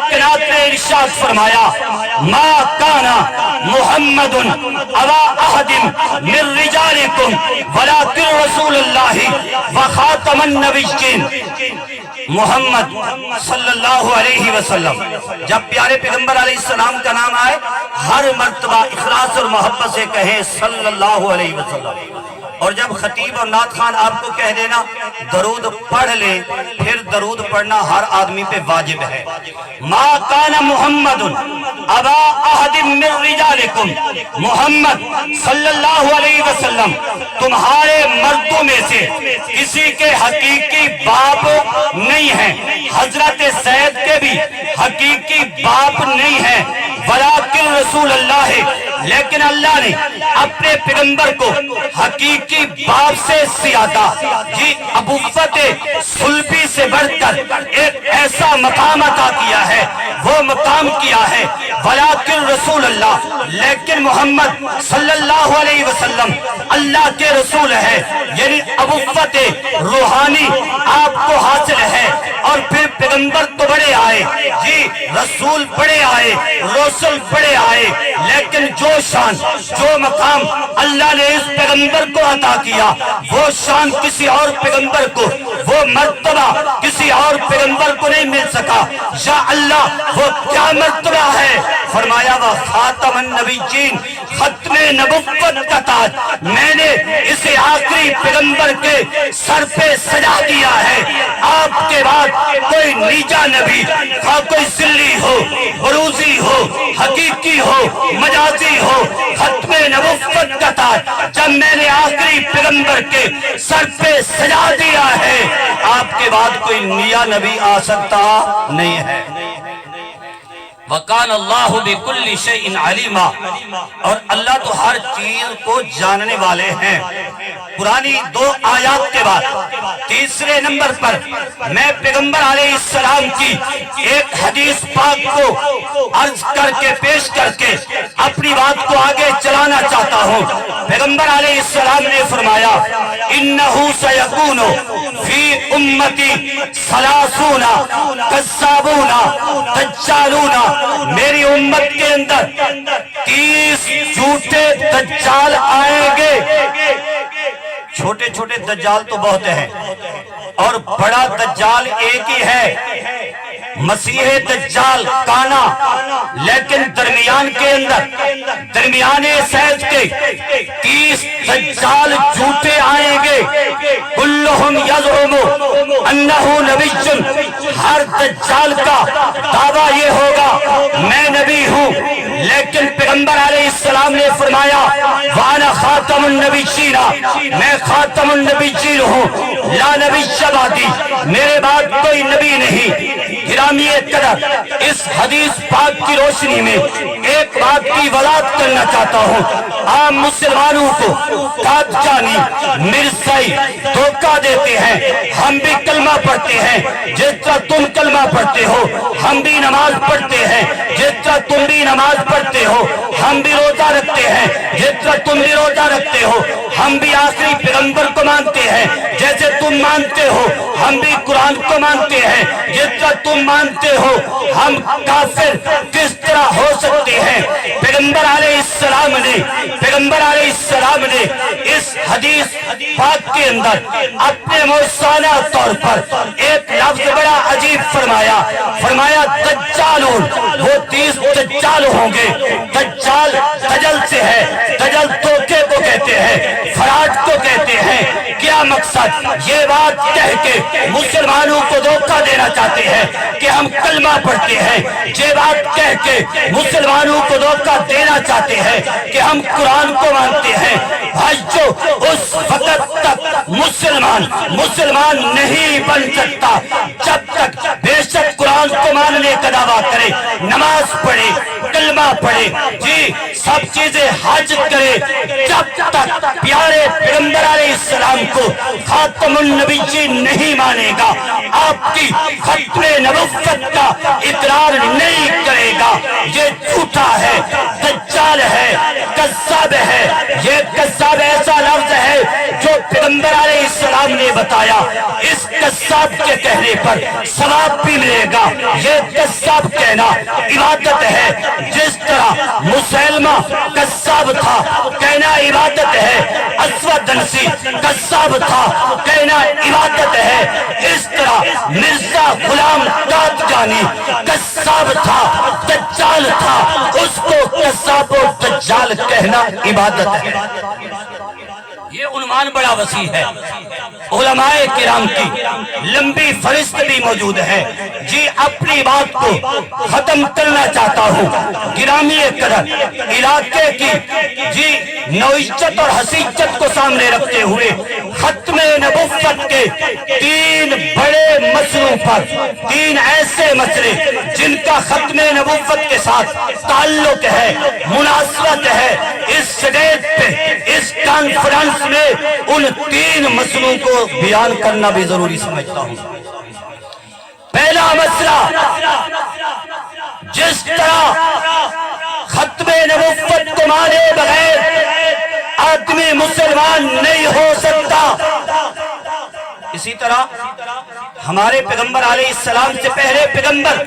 कायनात ने इरशाद फरमाया, मा काना मुहम्मदुन अबा अहदिन मिन रिजालिकुम वलाकिन रसूलुल्लाहि व खातमन नबिय्यीन। मोहम्मद सल्लल्लाहु अलैहि वसल्लम, जब प्यारे पैगंबर अलैहिस्सलाम का नाम आए हर मर्तबा इखलास और मोहब्बत से कहें सल्लल्लाहु अलैहि वसल्लम। और जब खतीब और नात खान आपको कह देना दरूद पढ़ ले, फिर दरूद पढ़ना हर आदमी पे वाजिब है। मा काना मुहम्मदुन अबा अहदिन मिन रिजालिकुम, मोहम्मद सल्लल्लाहु अलैहि वसल्लम तुम्हारे मर्दों में से किसी के हकीकी बाप नहीं है, हजरत सैयद के भी हकीकी बाप नहीं है, वलाकिन रसूल अल्लाह, लेकिन अल्लाह ने अपने पैगंबर को हकीकी बाप से ज्यादा जी अबुव्वत सुल्बी से बढ़कर एक ऐसा मकाम अता किया है, वो मकाम किया है वलाकिन रसूल अल्लाह, लेकिन मोहम्मद सल्लल्लाहु अलैहि वसल्लम अल्लाह के रसूल है, यानी अबुव्वत रूहानी आपको हासिल है। और फिर पैगंबर तो बड़े आए जी, रसूल बड़े आए, रसूल बड़े आए, लेकिन जो शान जो मकाम अल्लाह ने इस पैगंबर को अता किया, वो शान किसी और पैगंबर को, वो मर्तबा किसी और पैगंबर को नहीं मिल सका। या अल्लाह वो क्या मर्तबा है, फरमाया वह खातमन नबिय्यीन, खत्मे नबुव्वत का ताज मैंने इसे आखिरी पैगंबर के सर पे सजा दिया है। आपके बाद कोई नीचा नबी, कोई सिल्ली हो, बरूजी हो, हकीकी हो, मजाजी हो, खत्मे नबुव्वत का ताज जब मैंने आखिरी पैगंबर के सर पे सजा दिया है, आपके बाद कोई नया नबी आ सकता नहीं है। वकान अल्लाहु बिकुल्लि शैइन अलीमा, और अल्लाह तो हर चीज को जानने वाले हैं। पुरानी दो आयात के बाद तीसरे नंबर पर मैं पैगंबर अलैहिस्सलाम की एक हदीस पाक को अर्ज करके पेश करके अपनी बात को आगे चलाना चाहता हूँ। पैगंबर अलैहिस्सलाम ने फरमाया, इन्नहु सयकूनु फी उम्मती सलासूना कस्साबूना दज्जालूना, मेरी उम्मत के अंदर 30 झूठे दज्जाल आएंगे। छोटे छोटे दज्जाल तो बहुत हैं और बड़ा दज्जाल एक ही है, मसीह दज्जाल काना, लेकिन दरमियान के अंदर दरमियाने सैज के 30 दज्जाल झूठे आएंगे। कुल्लुहुम यज़उमु अन्नहु नबिय्युन, हर दज्जाल का दावा ये होगा मैं नबी हूँ, लेकिन पैगंबर अलैहिस्सलाम ने फरमाया वाना खातमुन नबिय्यीना, मैं खातमुन नबिय्यीन हूँ, ला नबिय्य बादी, मेरे बाद कोई नबी नहीं। गिरामिए कदर, इस हदीस पाक की रोशनी में एक बात की वजाहत करना चाहता हूँ। आम मुसलमानों को कादयानी मिर्ज़ाई धोखा देते हैं। हम भी कलमा पढ़ते हैं जिस तरह तुम कलमा पढ़ते हो, हम भी नमाज पढ़ते हैं जिस तरह तुम भी नमाज पढ़ते हो, हम भी रोजा रखते हैं जिस तरह तुम भी रोजा रखते हो, हम भी आखिरी पैगंबर को मानते हैं जैसे तुम मानते हो, हम भी कुरान को मानते हैं जिस तरह तुम मानते हो। हम काफिर किस तरह हो सकते हैं? पैगंबर अलैहिस्सलाम ने इस हदीस पाक के अंदर अपने मौसाना तौर पर एक लफ्ज बड़ा अजीब फरमाया दज्जालून, वो 30 दज्जाल होंगे। दज्जाल दजल से है, दजल धोखे को कहते हैं, फराड को कहते हैं। क्या मकसद? ये बात कह के मुसलमानों को धोखा देना चाहते हैं कि हम कलमा पढ़ते हैं, ये बात कह के मुसलमानों को धोखा देना चाहते हैं कि हम कुरान को मानते हैं। भाइयों, उस वक्त तक मुसलमान नहीं बन सकता जब तक बेशक कुरान को मानने का दावा करे, नमाज पढ़े, कलमा पढ़े, जी सब चीजें हज करे, जब तक प्यारे पैगंबर अलैहिस्सलाम को खातमुन नबिय्यीन नहीं मानेगा, आपकी खत्मे नबुव्वत का इकरार नहीं करेगा। ये झूठा है, दज्जाल है, कज़्ज़ाब है। ये कज़्ज़ाब ऐसा लफ्ज है जो पैगंबर अलैहिस्सलाम نے بتایا اس قصاب کے کہنے پر ثواب بھی ملے گا۔ یہ قصاب کہنا عبادت ہے، جس طرح مسلمہ قصاب تھا کہنا عبادت ہے، اسود انسی قصاب تھا کہنا عبادت ہے، اس طرح مرزا غلام قادیانی قصاب تھا، دجال تھا، اس کو قصاب و دجال کہنا عبادت ہے۔ یہ عنوان بڑا وسیع ہے، علماء کرام کی لمبی فہرست بھی موجود ہے۔ جی اپنی بات کو ختم کرنا چاہتا ہوں، گرامی قدر علاقے کی جی نوعیت اور حیثیت کو سامنے رکھتے ہوئے ختم نبوت کے تین بڑے مسئلوں پر، تین ایسے مسئلے جن کا ختم نبوت کے ساتھ تعلق ہے، مناسبت ہے، اس سٹیج پہ اس کانفرنس میں ان تین مسئلوں کو بیان کرنا بھی ضروری سمجھتا ہوں۔ پہلا مسئلہ، جس طرح ختم نبوت کو مانے بغیر آدمی مسلمان نہیں ہو سکتا، اسی طرح ہمارے پیغمبر علیہ السلام سے پہلے پیغمبر